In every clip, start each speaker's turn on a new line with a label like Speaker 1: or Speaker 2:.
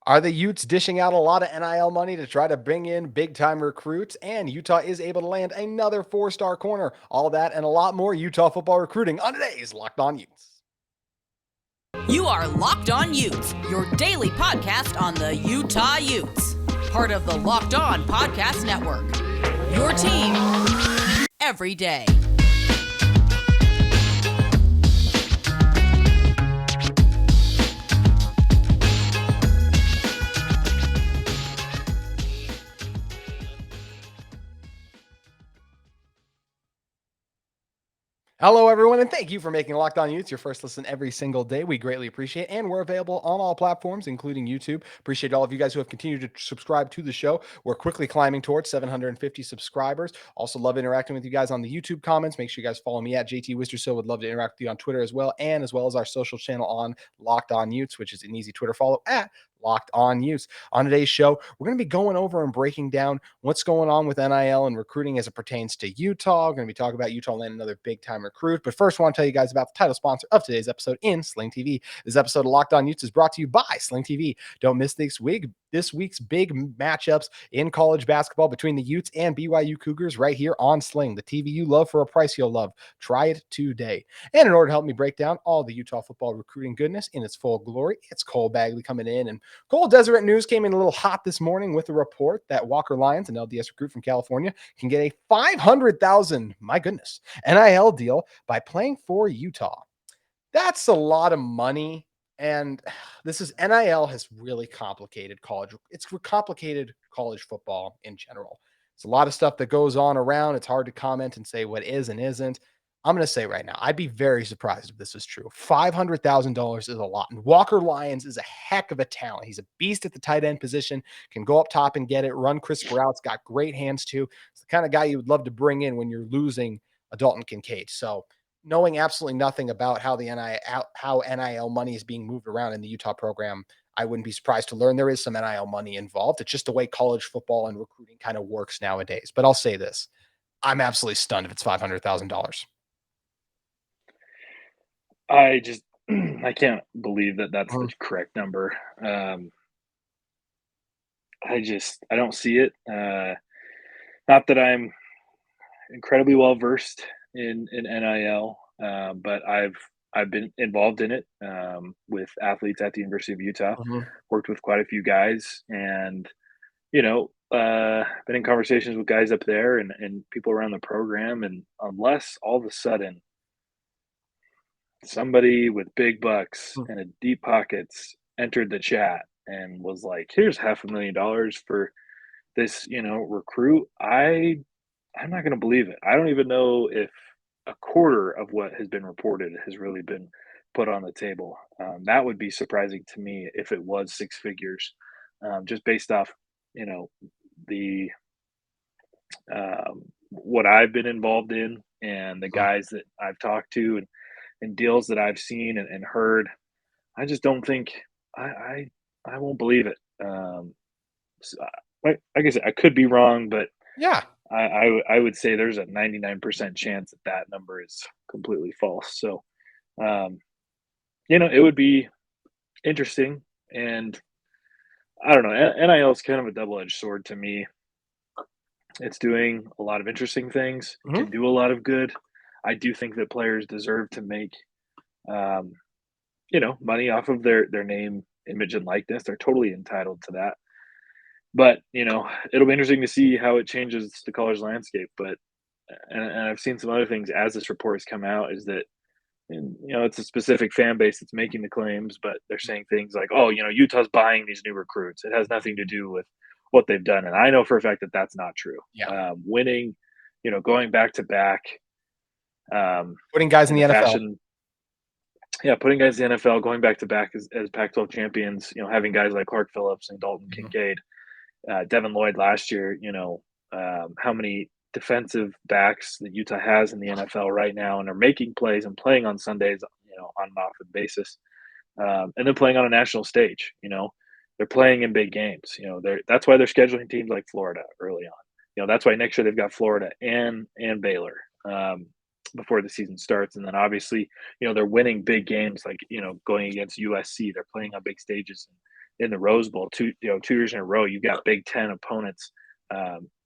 Speaker 1: Are the Utes dishing out a lot of NIL money to try to bring in big time recruits? And Utah is able to land another 4-star corner. All that and a lot more Utah football recruiting on today's Locked On Utes.
Speaker 2: You are Locked On Utes, your daily podcast on the Utah Utes. Part of the Locked On Podcast Network. Your team every day.
Speaker 1: Hello, everyone, and thank you for making Locked On Utes your first listen every single day. We greatly appreciate it, and we're available on all platforms, including YouTube. Appreciate all of you guys who have continued to subscribe to the show. We're quickly climbing towards 750 subscribers. Also love interacting with you guys on the YouTube comments. Make sure you guys follow me at JT Wistrcill. Would love to interact with you on Twitter as well as our social channel on Locked On Utes, which is an easy Twitter follow at Locked On Utes. On today's show, we're going to be going over and breaking down what's going on with NIL and recruiting as it pertains to Utah. We're going to be talking about Utah landing another big-time recruit. But first, I want to tell you guys about the title sponsor of today's episode in Sling TV. This episode of Locked On Utes is brought to you by Sling TV. Don't miss this week's big matchups in college basketball between the Utes and BYU Cougars right here on Sling. The TV you love for a price you'll love. Try it today. And in order to help me break down all the Utah football recruiting goodness in its full glory, it's Cole Bagley coming in. And Cole, Deseret News came in a little hot this morning with a report that Walker Lyons, an LDS recruit from California, can get a $500,000, my goodness, NIL deal by playing for Utah. That's a lot of money. And NIL has really complicated college. It's complicated college football in general. It's a lot of stuff that goes on around. It's hard to comment and say what is and isn't. I'm going to say right now, I'd be very surprised if this is true. $500,000 is a lot. And Walker Lyons is a heck of a talent. He's a beast at the tight end position, can go up top and get it, run crisp routes, got great hands too. It's the kind of guy you would love to bring in when you're losing a Dalton Kincaid. So knowing absolutely nothing about how NIL money is being moved around in the Utah program, I wouldn't be surprised to learn there is some NIL money involved. It's just the way college football and recruiting kind of works nowadays. But I'll say this, I'm absolutely stunned if it's $500,000.
Speaker 3: I can't believe that that's the correct number. I don't see it. Not that I'm incredibly well versed in NIL, but I've been involved in it with athletes at the University of Utah. Worked with quite a few guys, and been in conversations with guys up there and people around the program. And unless all of a sudden somebody with big bucks and deep pockets entered the chat and was like, here's $500,000 for this, recruit, I'm not going to believe it. I don't even know if a quarter of what has been reported has really been put on the table. That would be surprising to me if it was six figures, just based off, the what I've been involved in and the guys that I've talked to and deals that I've seen and heard. I just don't think I won't believe it. So, like I said, I could be wrong, but
Speaker 1: yeah,
Speaker 3: I would say there's a 99% chance that number is completely false. So, it would be interesting, and I don't know. NIL is kind of a double-edged sword to me. It's doing a lot of interesting things. It can do a lot of good. I do think that players deserve to make, money off of their name, image, and likeness. They're totally entitled to that. But, it'll be interesting to see how it changes the college landscape. But, and I've seen some other things as this report has come out, is that, it's a specific fan base that's making the claims, but they're saying things like, oh, Utah's buying these new recruits. It has nothing to do with what they've done. And I know for a fact that that's not true.
Speaker 1: Yeah.
Speaker 3: Winning, going back to back,
Speaker 1: putting guys in the NFL.
Speaker 3: Putting guys in the NFL, going back to back as Pac-12 champions, having guys like Clark Phillips and Dalton Kincaid, Devin Lloyd last year, how many defensive backs that Utah has in the NFL right now and are making plays and playing on Sundays, on an often basis, and then playing on a national stage. They're playing in big games. That's why they're scheduling teams like Florida early on. That's why next year they've got Florida and Baylor before the season starts. And then obviously, they're winning big games like, going against USC. They're playing on big stages in the Rose Bowl 2 years in a row. You've got Big Ten opponents.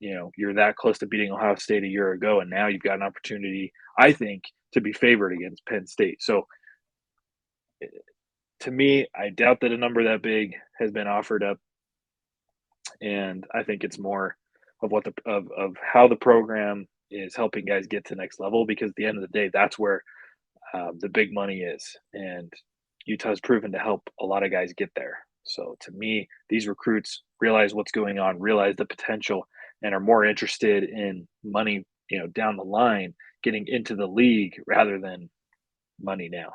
Speaker 3: You're that close to beating Ohio State a year ago, and now you've got an opportunity, I think, to be favored against Penn State. So to me, I doubt that a number that big has been offered up, and I think it's more of what of how the program is helping guys get to the next level. Because at the end of the day, that's where the big money is, and Utah's proven to help a lot of guys get there. So to me, these recruits realize what's going on, realize the potential, and are more interested in money, down the line, getting into the league rather than money now.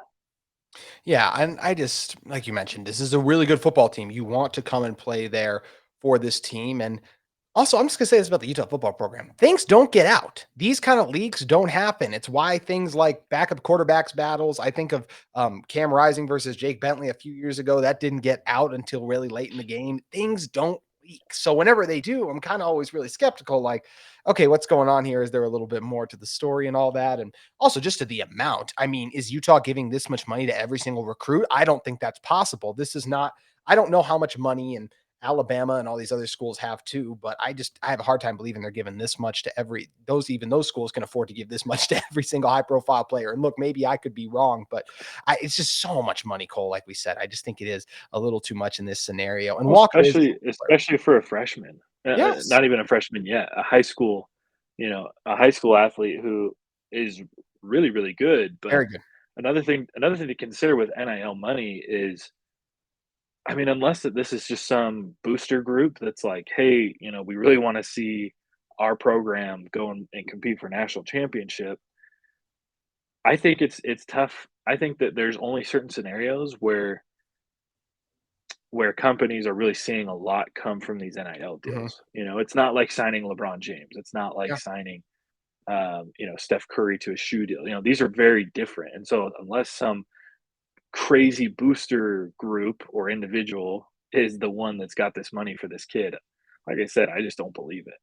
Speaker 1: Yeah, and I just like you mentioned, this is a really good football team. You want to come and play there for this team. And also, I'm just gonna say this about the Utah football program. Things don't get out. These kind of leaks don't happen. It's why things like backup quarterbacks battles. I think of Cam Rising versus Jake Bentley a few years ago. That didn't get out until really late in the game. Things don't leak. So whenever they do, I'm kind of always really skeptical. Like, okay, what's going on here? Is there a little bit more to the story and all that? And also just to the amount. I mean, is Utah giving this much money to every single recruit? I don't think that's possible. This is not, I don't know how much money and Alabama and all these other schools have too, but I have a hard time believing they're giving this much to even those schools can afford to give this much to every single high profile player. And look, maybe I could be wrong, but it's just so much money, Cole. Like we said, I just think it is a little too much in this scenario. And
Speaker 3: Well,
Speaker 1: Walker is,
Speaker 3: especially for a freshman,
Speaker 1: yes,
Speaker 3: not even a freshman yet, a high school athlete who is really, really good. But
Speaker 1: very good.
Speaker 3: another thing to consider with NIL money is, I mean, unless this is just some booster group that's like, hey, we really want to see our program go and compete for national championship. I think it's tough. I think that there's only certain scenarios where companies are really seeing a lot come from these NIL
Speaker 1: Hmm.
Speaker 3: deals. It's not like signing LeBron James. It's not like
Speaker 1: Yeah.
Speaker 3: signing, Steph Curry to a shoe deal. These are very different. And so unless some crazy booster group or individual is the one that's got this money for this kid, like I said, I just don't believe it.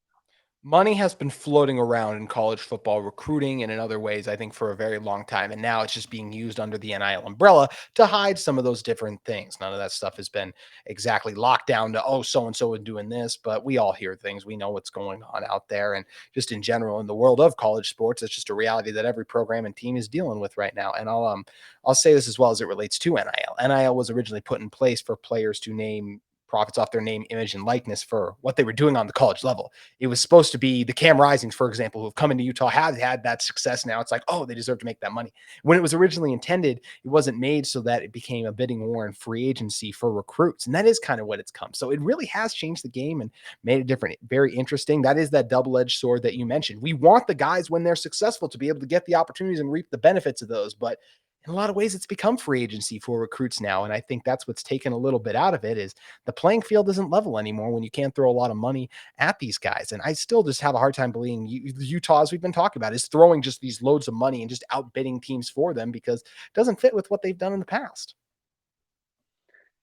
Speaker 1: Money has been floating around in college football recruiting and in other ways, I think, for a very long time. And now it's just being used under the NIL umbrella to hide some of those different things. None of that stuff has been exactly locked down to, oh, so and so is doing this, but we all hear things. We know what's going on out there. And just in general, in the world of college sports, it's just a reality that every program and team is dealing with right now. And I'll say this as well as it relates to NIL. NIL was originally put in place for players to name profits off their name, image, and likeness for what they were doing on the college level. It was supposed to be the Cam Risings, for example, who have come into Utah, have had that success. Now it's like, oh, they deserve to make that money. When it was originally intended, it wasn't made so that it became a bidding war and free agency for recruits. And that is kind of what it's come. So it really has changed the game and made it different. Very interesting. That is that double-edged sword that you mentioned. We want the guys when they're successful to be able to get the opportunities and reap the benefits of those. But in a lot of ways, it's become free agency for recruits now. And I think that's what's taken a little bit out of it is the playing field isn't level anymore when you can't throw a lot of money at these guys. And I still just have a hard time believing Utah, as we've been talking about, is throwing just these loads of money and just outbidding teams for them because it doesn't fit with what they've done in the past.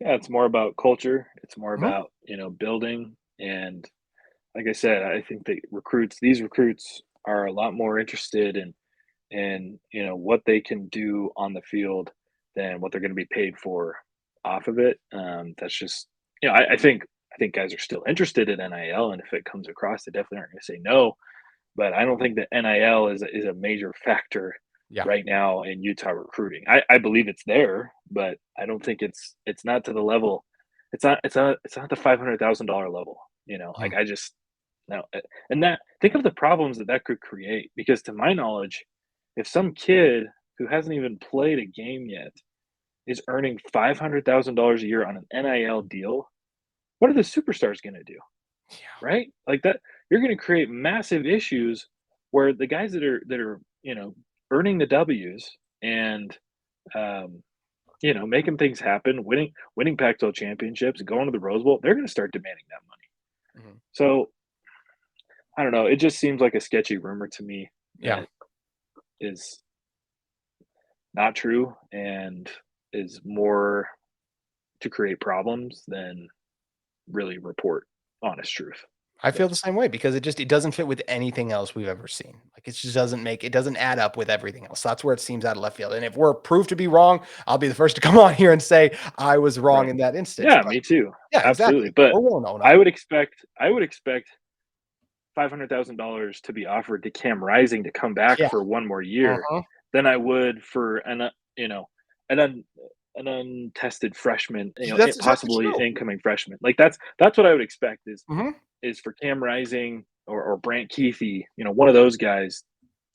Speaker 3: Yeah, it's more about culture. It's more
Speaker 1: Mhm.
Speaker 3: about, building. And like I said, I think that these recruits are a lot more interested in what they can do on the field than what they're going to be paid for off of it. That's just I think guys are still interested in NIL, and if it comes across, they definitely aren't going to say no. But I don't think that NIL is a major factor
Speaker 1: Yeah.
Speaker 3: right now in Utah recruiting. I believe it's there, but I don't think it's not to the level. It's not the $500,000 level. Like
Speaker 1: Mhm.
Speaker 3: I just no, and that think of the problems that could create. Because to my knowledge, if some kid who hasn't even played a game yet is earning $500,000 a year on an NIL deal, what are the superstars going to do?
Speaker 1: Yeah.
Speaker 3: Right? Like that, you're going to create massive issues where the guys that are earning the W's and um, making things happen, winning Pac-12 championships, going to the Rose Bowl, they're going to start demanding that money.
Speaker 1: Mhm.
Speaker 3: So I don't know. It just seems like a sketchy rumor to me
Speaker 1: Yeah.
Speaker 3: that is not true and is more to create problems than really report honest truth.
Speaker 1: I feel the same way because it doesn't fit with anything else we've ever seen. Like it just doesn't add up with everything else. That's where it seems out of left field. And if we're proved to be wrong, I'll be the first to come on here and say I was wrong
Speaker 3: Right.
Speaker 1: in that instance.
Speaker 3: Yeah,
Speaker 1: But
Speaker 3: me too.
Speaker 1: yeah,
Speaker 3: Absolutely.
Speaker 1: exactly.
Speaker 3: But
Speaker 1: Or we'll own up.
Speaker 3: I would expect $500,000 to be offered to Cam Rising to come back
Speaker 1: Yeah.
Speaker 3: for one more year
Speaker 1: Uh-huh.
Speaker 3: than I would for an un, an untested freshman,
Speaker 1: That's exactly
Speaker 3: possibly
Speaker 1: true.
Speaker 3: incoming freshman. Like that's what I would expect
Speaker 1: Mhm.
Speaker 3: is for Cam Rising or Brant Keithy, one of those guys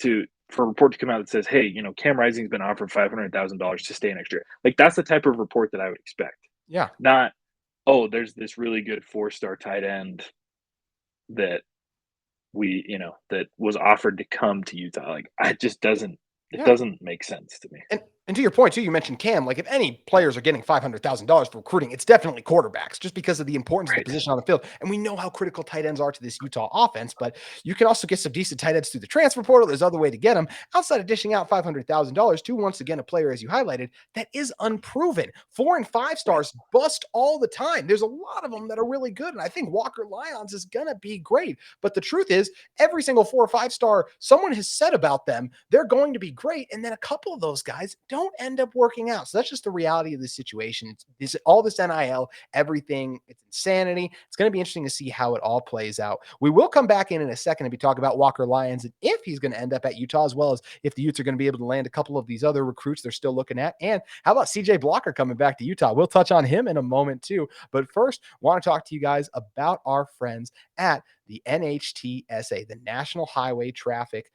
Speaker 3: for a report to come out that says, hey, Cam Rising's been offered $500,000 to stay next year. Like that's the type of report that I would expect.
Speaker 1: Yeah.
Speaker 3: Not, oh, there's this really good 4-star tight end that that was offered to come to Utah. Like it
Speaker 1: Yeah.
Speaker 3: doesn't make sense to me.
Speaker 1: And to your point too, you mentioned Cam. Like if any players are getting $500,000 for recruiting, it's definitely quarterbacks, just because of the importance of the
Speaker 3: Right.
Speaker 1: position on the field. And we know how critical tight ends are to this Utah offense. But you can also get some decent tight ends through the transfer portal. There's other way to get them outside of dishing out $500,000 to once again a player, as you highlighted, that is unproven. 4 and 5
Speaker 3: Right.
Speaker 1: stars bust all the time. There's a lot of them that are really good, and I think Walker Lyons is gonna be great. But the truth is, every single 4 or 5 star someone has said about them, they're going to be great, and then a couple of those guys don't end up working out. So that's just the reality of the situation. It's all this NIL, everything. It's insanity. It's going to be interesting to see how it all plays out. We will come back in a second and be talking about Walker Lyons and if he's going to end up at Utah, as well as if the Utes are going to be able to land a couple of these other recruits they're still looking at. And how about CJ Blocker coming back to Utah? We'll touch on him in a moment too. But first, want to talk to you guys about our friends at the NHTSA, the National Highway Traffic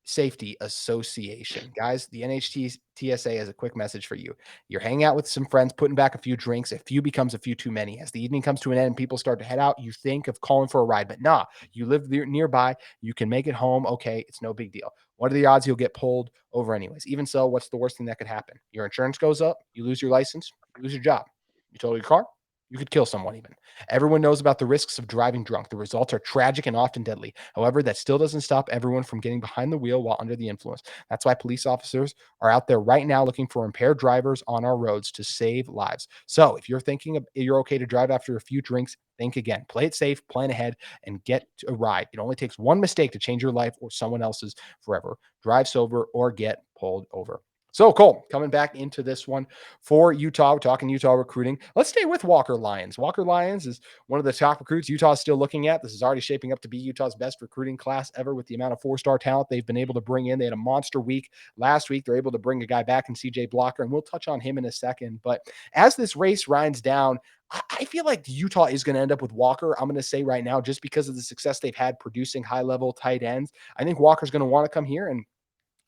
Speaker 1: Safety Association. Guys, the NHTSA has a quick message for you. You're hanging out with some friends, putting back a few drinks. A few becomes a few too many. As the evening comes to an end and people start to head out, you think of calling for a ride. But nah, you live nearby. You can make it home. Okay, it's no big deal. What are the odds you'll get pulled over anyways? Even so, what's the worst thing that could happen? Your insurance goes up. You lose your license. You lose your job. You total your car. You could kill someone even. Everyone knows about the risks of driving drunk. The results are tragic and often deadly. However, that still doesn't stop everyone from getting behind the wheel while under the influence. That's why police officers are out there right now looking for impaired drivers on our roads to save lives. So if you're thinking you're okay to drive after a few drinks, think again. Play it safe, plan ahead, and get a ride. It only takes one mistake to change your life or someone else's forever. Drive sober or get pulled over. So, Cole, coming back into this one for Utah, we're talking Utah recruiting. Let's stay with Walker Lyons. Walker Lyons is one of the top recruits Utah is still looking at. This is already shaping up to be Utah's best recruiting class ever with the amount of 4-star talent they've been able to bring in. They had a monster week last week. They're able to bring a guy back in CJ Blocker, and we'll touch on him in a second. But as this race winds down, I feel like Utah is going to end up with Walker. I'm going to say right now, just because of the success they've had producing high-level tight ends, I think Walker's going to want to come here, and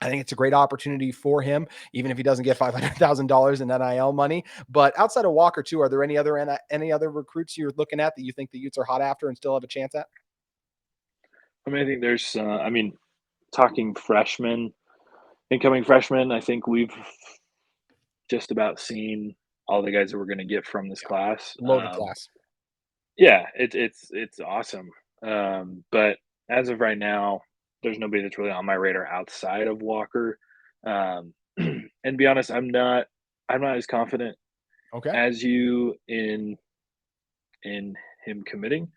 Speaker 1: I think it's a great opportunity for him, even if he doesn't get $500,000 in NIL money. But outside of Walker, too, are there any other recruits you're looking at that you think the Utes are hot after and still have a chance at?
Speaker 3: I mean, I think there's, talking freshmen, incoming freshmen, I think we've just about seen all the guys that we're going to get from this
Speaker 1: Yeah,
Speaker 3: class.
Speaker 1: loaded class.
Speaker 3: Yeah, it's awesome. But as of right now, there's nobody that's really on my radar outside of Walker. And to be honest, I'm not as confident
Speaker 1: Okay.
Speaker 3: as you in him committing.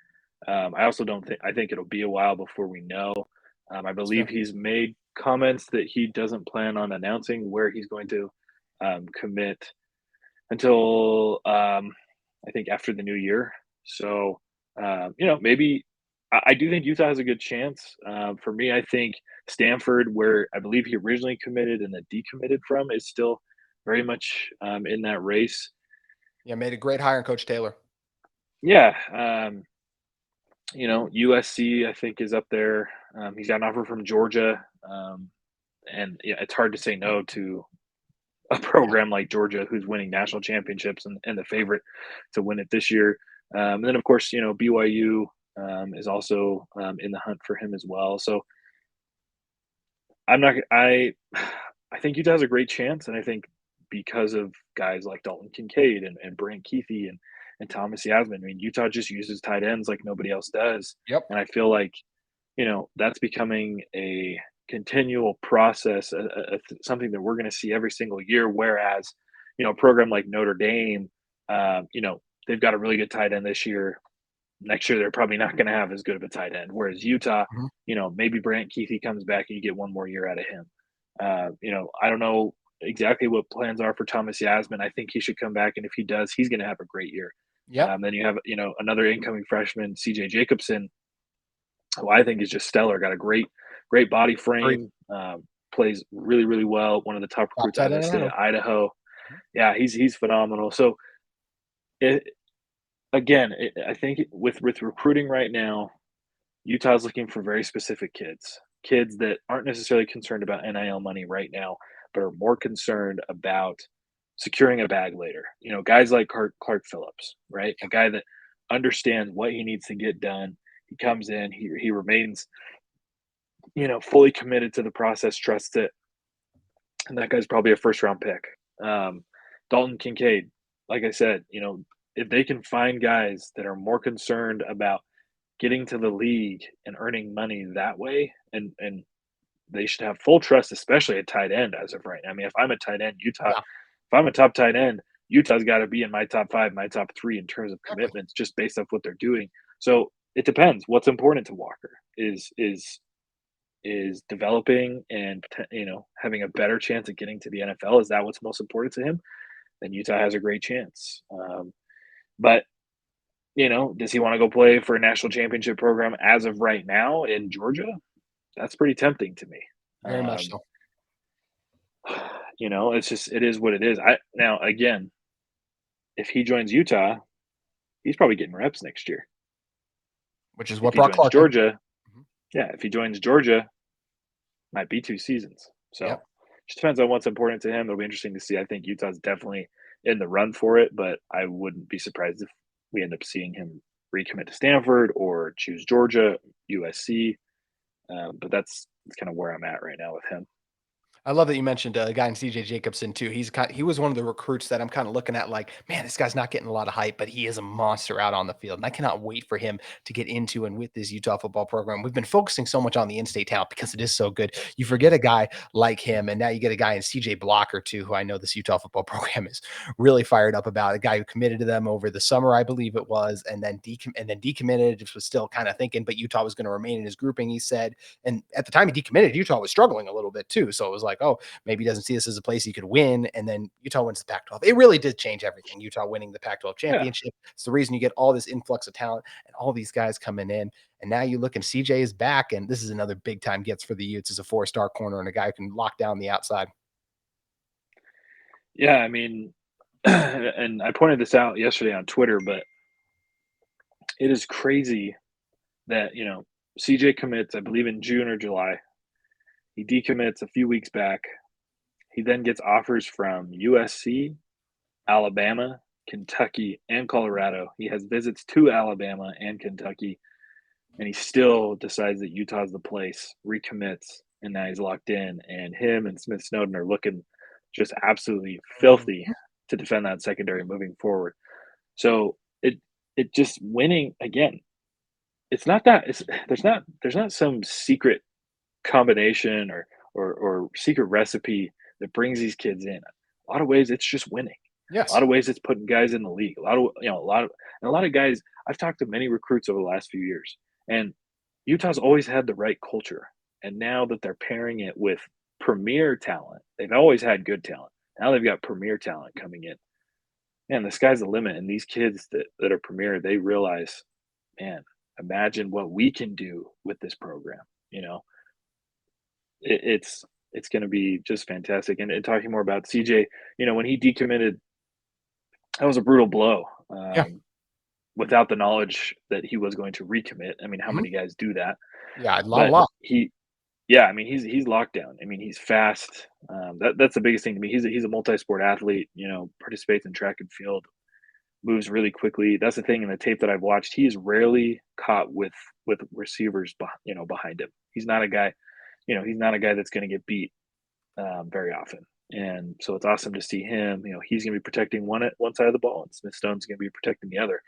Speaker 3: I also don't think I think it'll be a while before we know. I
Speaker 1: That's
Speaker 3: believe
Speaker 1: fair.
Speaker 3: he's made comments that he doesn't plan on announcing where he's going to commit until I think after the new year. So maybe I do think Utah has a good chance. For me, I think Stanford, where I believe he originally committed and then decommitted from, is still very much in that race.
Speaker 1: Yeah, made a great hire in Coach Taylor.
Speaker 3: Yeah, USC I think is up there. He's got an offer from Georgia, and yeah, it's hard to say no to a
Speaker 1: Yeah.
Speaker 3: program like Georgia who's winning national championships and the favorite to win it this year. And then of course BYU is also in the hunt for him as well. So I'm not I think Utah has a great chance, and I think because of guys like Dalton Kincaid and Brant Keithy and Thomas Yasmin, I mean Utah just uses tight ends like nobody else does,
Speaker 1: Yep.
Speaker 3: and I feel like that's becoming a continual process, something that we're going to see every single year. Whereas, a program like Notre Dame, they've got a really good tight end this year. next year they're probably not going to have as good of a tight end. Whereas Utah,
Speaker 1: Mhm.
Speaker 3: maybe Brant Keithy comes back and you get one more year out of him. I don't know exactly what plans are for Thomas Yasmin. I think he should come back, and if he does, he's going to have a great year.
Speaker 1: Yep.
Speaker 3: Then you have, another incoming freshman, CJ Jacobson, who I think is just stellar. Got a great body
Speaker 1: Great.
Speaker 3: frame. Plays really, really well. One of the top
Speaker 1: Top
Speaker 3: recruits out
Speaker 1: tight
Speaker 3: of the
Speaker 1: end.
Speaker 3: state of Idaho. Yeah, he's phenomenal. So it, again, I think with recruiting right now, Utah's looking for very specific kids that aren't necessarily concerned about NIL money right now, but are more concerned about securing a bag later. Guys like Clark Phillips, right? A guy that understands what he needs to get done. He comes in, he remains, fully committed to the process, trusts it, and that guy's probably a first round pick. Dalton Kincaid, like I said, if they can find guys that are more concerned about getting to the league and earning money that way, and they should have full trust, especially at tight end as of right now. I mean, if I'm a tight end,
Speaker 1: Yeah.
Speaker 3: if I'm a top tight end, Utah's got to be in my top 5, my top 3 in terms of
Speaker 1: Exactly.
Speaker 3: commitments, just based off what they're doing. So it depends. What's important to Walker is developing and having a better chance at getting to the NFL. Is that what's most important to him? Then Utah has a great chance. But does he want to go play for a national championship program as of right now in Georgia? That's pretty tempting to me.
Speaker 1: Very much so.
Speaker 3: It is what it is. Now again, if he joins Utah, he's probably getting reps next year.
Speaker 1: Which is
Speaker 3: If
Speaker 1: what
Speaker 3: he
Speaker 1: brought
Speaker 3: joins
Speaker 1: Clark in.
Speaker 3: Georgia,
Speaker 1: Mhm.
Speaker 3: yeah, if he joins Georgia, might be 2 seasons. So
Speaker 1: Yep.
Speaker 3: just depends on what's important to him. It'll be interesting to see. I think Utah's definitely in the run for it, but I wouldn't be surprised if we end up seeing him recommit to Stanford or choose Georgia, USC. But that's kind of where I'm at right now with him.
Speaker 1: I love that you mentioned a guy in CJ Jacobson too. He was one of the recruits that I'm kind of looking at like, man, this guy's not getting a lot of hype, but he is a monster out on the field. And I cannot wait for him to get into and with this Utah football program. We've been focusing so much on the in-state talent because it is so good. You forget a guy like him, and now you get a guy in CJ Blocker too, who I know this Utah football program is really fired up about. A guy who committed to them over the summer, I believe it was, and then decommitted. Just was still kind of thinking, but Utah was going to remain in his grouping, he said. And at the time he decommitted, Utah was struggling a little bit too. So it was like, oh, maybe he doesn't see this as a place he could win. And then Utah wins the Pac-12. It really did change everything. Utah winning the Pac-12
Speaker 3: Yeah.
Speaker 1: championship. It's the reason you get all this influx of talent and all these guys coming in. And now you look and CJ is back. And this is another big time gets for the Utes as a 4-star corner and a guy who can lock down the outside.
Speaker 3: Yeah, I mean, and I pointed this out yesterday on Twitter, but it is crazy that, CJ commits, I believe, in June or July. He decommits a few weeks back. He then gets offers from USC, Alabama, Kentucky, and Colorado. He has visits to Alabama and Kentucky, and he still decides that Utah's the place, recommits, and now he's locked in. And him and Smith Snowden are looking just absolutely filthy to defend that secondary moving forward. So it just winning again. It's not that there's not some secret combination or secret recipe that brings these kids in. A lot of ways it's just winning. A lot
Speaker 1: Yes.
Speaker 3: of ways it's putting guys in the league. A lot of guys. I've talked to many recruits over the last few years, and Utah's always had the right culture. And now that they're pairing it with premier talent, they've always had good talent. Now they've got premier talent coming in. Man, the sky's the limit. And these kids that are premier, they realize, man, imagine what we can do with this program. It's going to be just fantastic. And talking more about CJ, when he decommitted, that was a brutal blow.
Speaker 1: Yeah.
Speaker 3: Without the knowledge that he was going to recommit. I mean, how
Speaker 1: Mhm.
Speaker 3: many guys do that?
Speaker 1: Yeah. Not a
Speaker 3: But
Speaker 1: lot.
Speaker 3: yeah, I mean, he's locked down. I mean, he's fast. That's the biggest thing to me. He's a multi-sport athlete. Participates in track and field, moves really quickly. That's the thing in the tape that I've watched. He is rarely caught with receivers, behind him. He's not a guy. He's not a guy that's going to get beat very often. And so it's awesome to see him. He's going to be protecting one side of the ball, and Smith Stone's going to be protecting the other.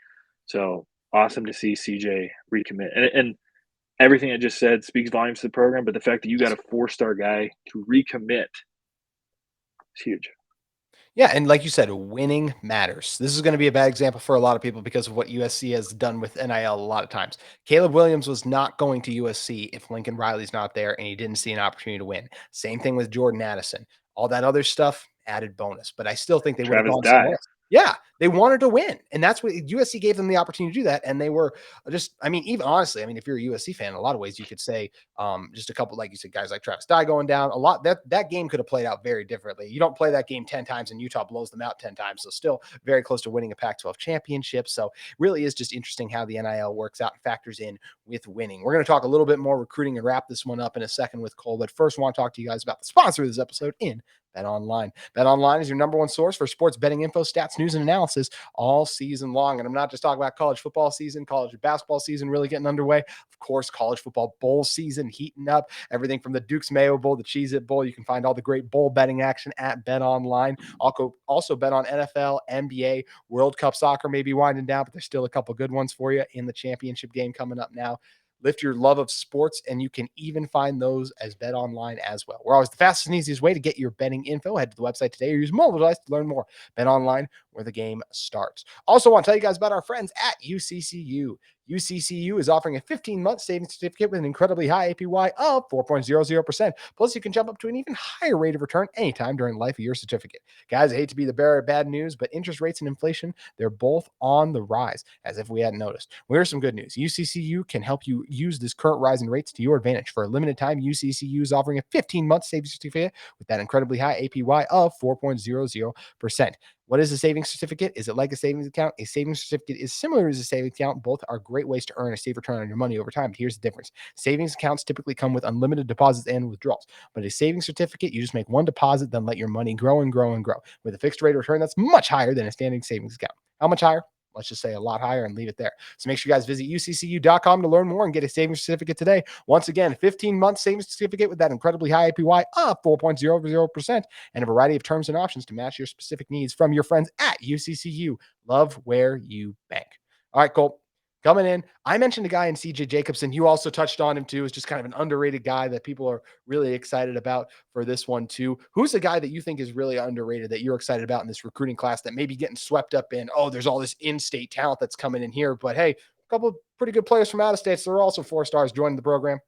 Speaker 3: So awesome to see CJ recommit. And everything I just said speaks volumes to the program. But the fact that you got a 4-star guy to recommit is huge.
Speaker 1: Yeah, and like you said, winning matters. This is going to be a bad example for a lot of people because of what USC has done with NIL a lot of times. Caleb Williams was not going to USC if Lincoln Riley's not there and he didn't see an opportunity to win. Same thing with Jordan Addison. All that other stuff, added bonus. But I still think they would have
Speaker 3: Travis
Speaker 1: gone somewhere
Speaker 3: Dye.
Speaker 1: else. Yeah, they wanted to win. And that's what USC gave them the opportunity to do that. And they were just, I mean, even honestly, I mean, if you're a USC fan, in a lot of ways you could say just a couple, like you said, guys like Travis Dye going down a lot. That game could have played out very differently. You don't play that game 10 times and Utah blows them out 10 times. So still very close to winning a Pac-12 championship. So really is just interesting how the NIL works out and factors in with winning. We're going to talk a little bit more recruiting and wrap this one up in a second with Cole. But first, I want to talk to you guys about the sponsor of this episode in BetOnline. BetOnline is your number one source for sports betting info, stats, news, and analysis all season long. And I'm not just talking about college football season, college basketball season really getting underway. Of course, college football bowl season heating up. Everything from the Duke's Mayo Bowl, the Cheez-It Bowl. You can find all the great bowl betting action at BetOnline. Also bet on NFL, NBA, World Cup soccer may be winding down, but there's still a couple good ones for you in the championship game coming up now. Lift your love of sports, and you can even find those as BetOnline as well. We're always the fastest and easiest way to get your betting info. Head to the website today or use mobile device to learn more. BetOnline, where the game starts. Also want to tell you guys about our friends at UCCU. UCCU is offering a 15-month savings certificate with an incredibly high APY of 4.00%. Plus, you can jump up to an even higher rate of return anytime during the life of your certificate. Guys, I hate to be the bearer of bad news, but interest rates and inflation, they're both on the rise, as if we hadn't noticed. Well, here's some good news. UCCU can help you use this current rise in rates to your advantage. For a limited time, UCCU is offering a 15-month savings certificate with that incredibly high APY of 4.00%. What is a savings certificate? Is it like a savings account? A savings certificate is similar as a savings account. Both are great ways to earn a safe return on your money over time. But here's the difference. Savings accounts typically come with unlimited deposits and withdrawals. But a savings certificate, you just make one deposit, then let your money grow and grow and grow with a fixed rate of return that's much higher than a standing savings account. How much higher? Let's just say a lot higher and leave it there. So make sure you guys visit uccu.com to learn more and get a savings certificate today. Once again, 15-month savings certificate with that incredibly high APY of 4.00% and a variety of terms and options to match your specific needs from your friends at UCCU. Love where you bank. All right, Cole. Coming in, I mentioned a guy in CJ Jacobson. You also touched on him too. Is just kind of an underrated guy that people are really excited about for this one too. Who's the guy that you think is really underrated that you're excited about in this recruiting class that may be getting swept up in? Oh, there's all this in-state talent that's coming in here, but hey, a couple of pretty good players from out of states. They're also 4 stars joining the program.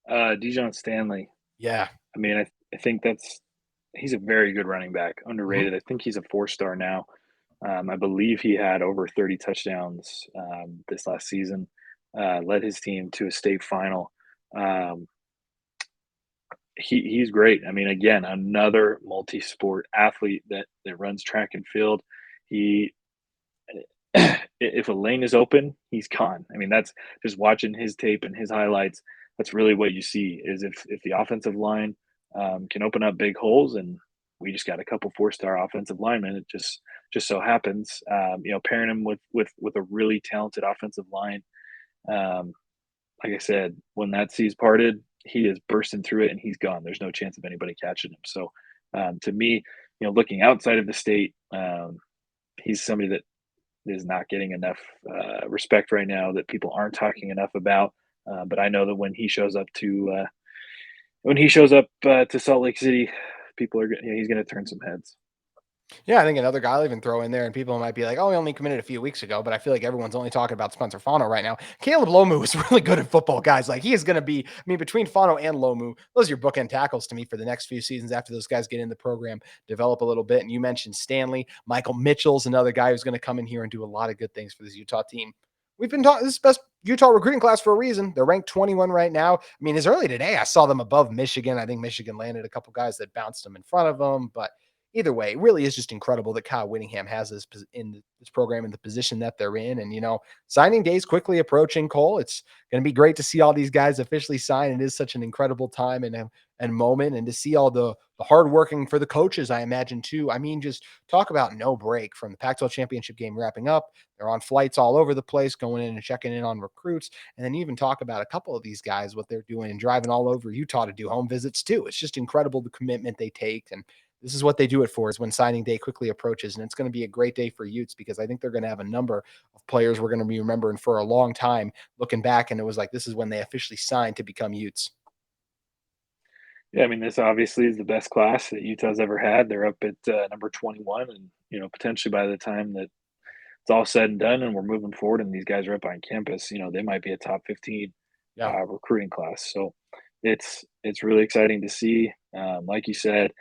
Speaker 3: Dijon Stanley.
Speaker 1: Yeah.
Speaker 3: I mean, I think he's a very good running back, underrated. I think he's a 4-star now. I believe he had over 30 touchdowns this last season, led his team to a state final. He's great. I mean, again, another multi-sport athlete that runs track and field. He if a lane is open, he's gone. I mean, that's just watching his tape and his highlights. That's really what you see is if the offensive line can open up big holes, and we just got a couple 4-star offensive linemen. It just so happens, pairing him with a really talented offensive line. Like I said, when that sea's parted, he is bursting through it and he's gone. There's no chance of anybody catching him. So to me, looking outside of the state, he's somebody that is not getting enough respect right now, that people aren't talking enough about. But I know that when he shows up to Salt Lake City, people are he's going to turn some heads.
Speaker 1: Yeah, I think another guy I'll even throw in there, and people might be like, "Oh, he only committed a few weeks ago," but I feel like everyone's only talking about Spencer Fano right now. Caleb Lomu is really good at football, guys. Like he is going to be. I mean, between Fano and Lomu, those are your bookend tackles to me for the next few seasons after those guys get in the program, develop a little bit. And you mentioned Stanley, Michael Mitchell's another guy who's going to come in here and do a lot of good things for this Utah team. We've been talking this is best Utah recruiting class for a reason. They're ranked 21 right now. I mean, as early today, I saw them above Michigan. I think Michigan landed a couple guys that bounced them in front of them, but either way, it really is just incredible that Kyle Whittingham has this in this program in the position that they're in. And, signing day is quickly approaching, Cole. It's going to be great to see all these guys officially sign. It is such an incredible time and moment, and to see all the hard working for the coaches, I imagine too. I mean, just talk about no break from the Pac-12 championship game wrapping up. They're on flights all over the place, going in and checking in on recruits. And then even talk about a couple of these guys, what they're doing and driving all over Utah to do home visits too. It's just incredible the commitment they take. And this is what they do it for, is when signing day quickly approaches. And it's going to be a great day for Utes because I think they're going to have a number of players we're going to be remembering for a long time, looking back. And it was like, this is when they officially signed to become Utes.
Speaker 3: Yeah, I mean, this obviously is the best class that Utah's ever had. They're up at number 21, and potentially by the time that it's all said and done, and we're moving forward, and these guys are up on campus, they might be a top 15
Speaker 1: Yeah.
Speaker 3: recruiting class. So it's really exciting to see. Like you said,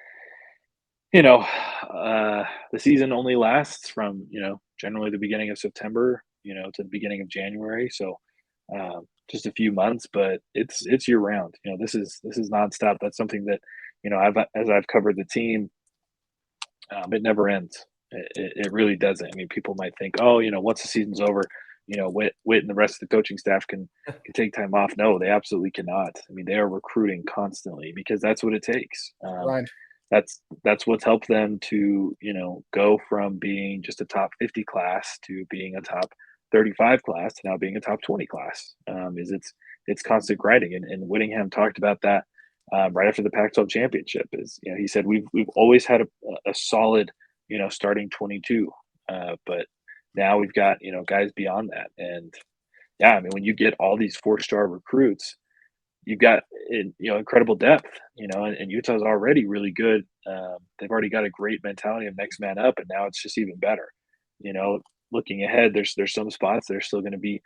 Speaker 3: the season only lasts from generally the beginning of September, to the beginning of January. So just a few months, but it's year round. This is nonstop. That's something that as I've covered the team, it never ends. It really doesn't. I mean, people might think, oh, once the season's over, Whit and the rest of the coaching staff can take time off. No, they absolutely cannot. I mean, they are recruiting constantly because that's what it takes.
Speaker 1: Grind.
Speaker 3: That's what's helped them to go from being just a top 50 class to being a top 35 class to now being a top 20 class. Is it's constant grinding, and Whittingham talked about that right after the Pac-12 championship. Is he said we've always had a solid starting 22, but now we've got guys beyond that, and yeah, I mean when you get all these 4-star recruits, you've got incredible depth, and Utah's already really good. They've already got a great mentality of next man up, and now it's just even better. Looking ahead, there's some spots that are still going to be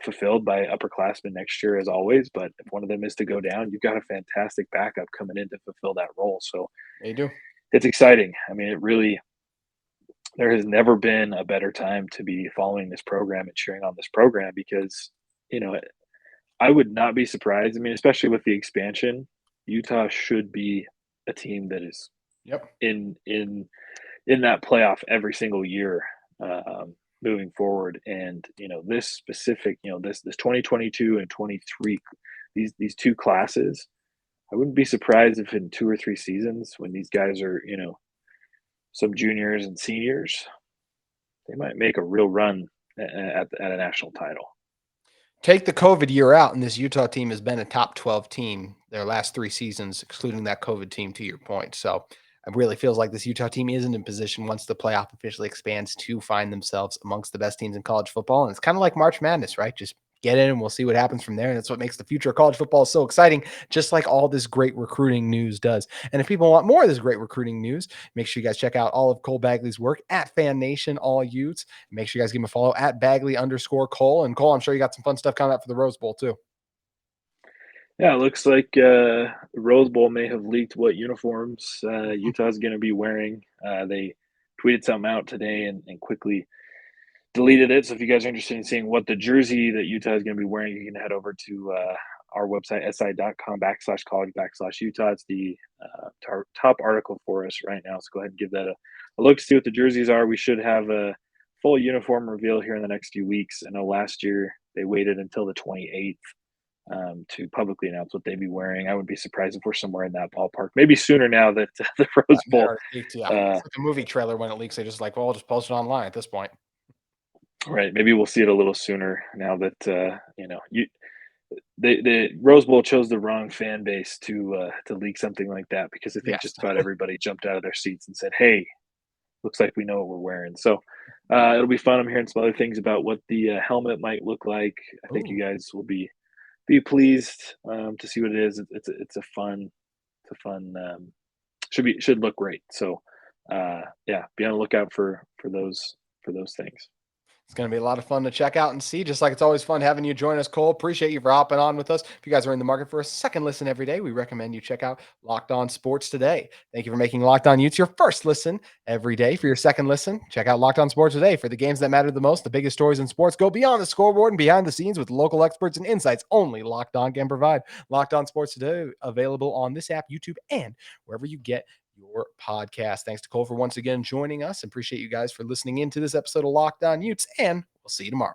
Speaker 3: fulfilled by upperclassmen next year, as always. But if one of them is to go down, you've got a fantastic backup coming in to fulfill that role. So
Speaker 1: They do.
Speaker 3: it's exciting. I mean, there has never been a better time to be following this program and cheering on this program because, I would not be surprised. I mean, especially with the expansion, Utah should be a team that is
Speaker 1: Yep.
Speaker 3: in that playoff every single year moving forward. And this specific, this 2022 and 23, these two classes, I wouldn't be surprised if in 2 or 3 seasons when these guys are some juniors and seniors, they might make a real run at a national title.
Speaker 1: Take the COVID year out, and this Utah team has been a top 12 team their last 3 seasons, excluding that COVID team, to your point. So it really feels like this Utah team isn't in position once the playoff officially expands to find themselves amongst the best teams in college football. And it's kind of like March Madness, right? Just get in and we'll see what happens from there. And that's what makes the future of college football so exciting, just like all this great recruiting news does. And if people want more of this great recruiting news, make sure you guys check out all of Cole Bagley's work at FanNation All Utes. Make sure you guys give him a follow at Bagley_Cole. And Cole, I'm sure you got some fun stuff coming up for the Rose Bowl too.
Speaker 3: Yeah, it looks like the Rose Bowl may have leaked what uniforms Utah's going to be wearing. They tweeted something out today and quickly deleted it. So if you guys are interested in seeing what the jersey that Utah is going to be wearing, you can head over to our website, si.com/college/Utah. It's the top article for us right now. So go ahead and give that a look, see what the jerseys are. We should have a full uniform reveal here in the next few weeks. I know last year they waited until the 28th to publicly announce what they'd be wearing. I would be surprised if we're somewhere in that ballpark. Maybe sooner now that the Rose Bowl.
Speaker 1: It's like a movie trailer when it leaks. They just like, well, I'll just post it online at this point.
Speaker 3: Right. Maybe we'll see it a little sooner now that the Rose Bowl chose the wrong fan base to leak something like that, because I think just about everybody jumped out of their seats and said, "Hey, looks like we know what we're wearing." So it'll be fun. I'm hearing some other things about what the helmet might look like. I think you guys will be pleased to see what it is. It's a fun should look great. So yeah, be on the lookout for those things.
Speaker 1: It's going to be a lot of fun to check out and see, just like it's always fun having you join us, Cole. Appreciate you for hopping on with us. If you guys are in the market for a second listen every day, we recommend you check out Locked On Sports Today. Thank you for making Locked On Utes your first listen every day. For your second listen, check out Locked On Sports Today for the games that matter the most. The biggest stories in sports go beyond the scoreboard and behind the scenes with local experts and insights only Locked On can provide. Locked On Sports Today, available on this app, YouTube, and wherever you get your podcast. Thanks to Cole for once again joining us. Appreciate you guys for listening into this episode of Locked On Utes, and we'll see you tomorrow.